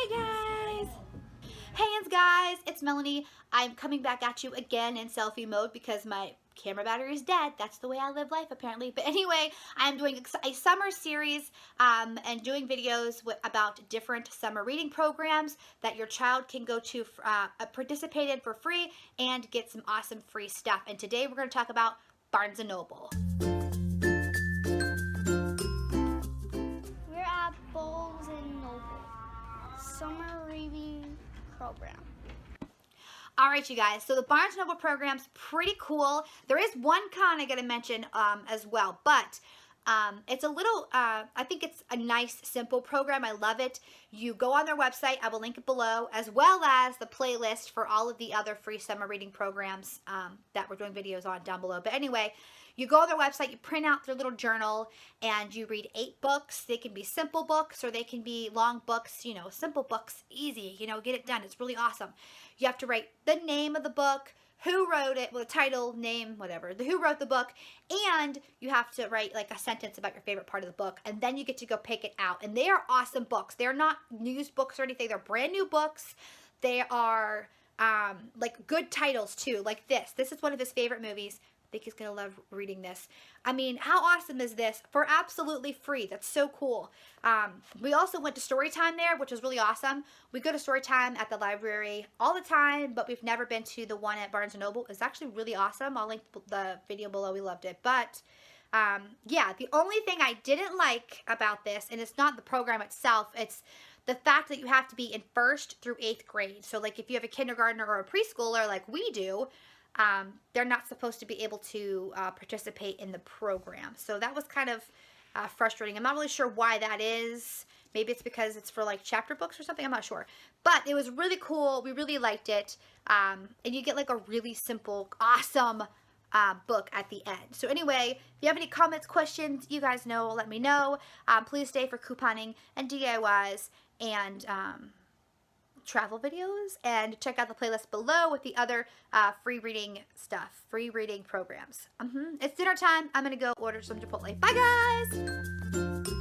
Hi guys! Hey Yinz guys, it's Melanie. I'm coming back at you again in selfie mode because my camera battery is dead. That's the way I live life apparently. But anyway, I'm doing a summer series and doing videos about different summer reading programs that your child can go to, participate in for free and get some awesome free stuff. And today we're going to talk about Barnes & Noble. We're at Barnes & Noble Summer Reading Program. All right, you guys, so the Barnes & Noble program's pretty cool. There is one con I gotta mention as well, but it's a little, I think it's a nice, simple program. I love it. You go on their website, I will link it below, as well as the playlist for all of the other free summer reading programs that we're doing videos on down below. But anyway, you go on their website, you print out their little journal, and you read 8 books. They can be simple books or they can be long books. You know, simple books, easy, you know, get it done. It's really awesome. You have to write the name of the book, who wrote it, well, the title, name, whatever, who wrote the book, and you have to write like a sentence about your favorite part of the book, and then you get to go pick it out. And they are awesome books. They're not news books or anything. They're brand new books. They are like good titles too, like this. This is one of his favorite movies. I think he's going to love reading this. I mean, how awesome is this? For absolutely free. That's so cool. We also went to story time there, which was really awesome. We go to story time at the library all the time, but we've never been to the one at Barnes & Noble. It's actually really awesome. I'll link the video below. We loved it. But yeah, the only thing I didn't like about this, and it's not the program itself, it's the fact that you have to be in 1st through 8th grade. So like if you have a kindergartner or a preschooler like we do, they're not supposed to be able to participate in the program. So that was kind of frustrating. I'm not really sure why that is. Maybe it's because it's for like chapter books or something. I'm not sure. But it was really cool. We really liked it. And you get like a really simple, awesome book at the end. So anyway, if you have any comments, questions, you guys know, let me know. Please stay for couponing and DIYs and travel videos, and check out the playlist below with the other free reading stuff, free reading programs. It's dinner time. I'm gonna go order some Chipotle. Bye guys!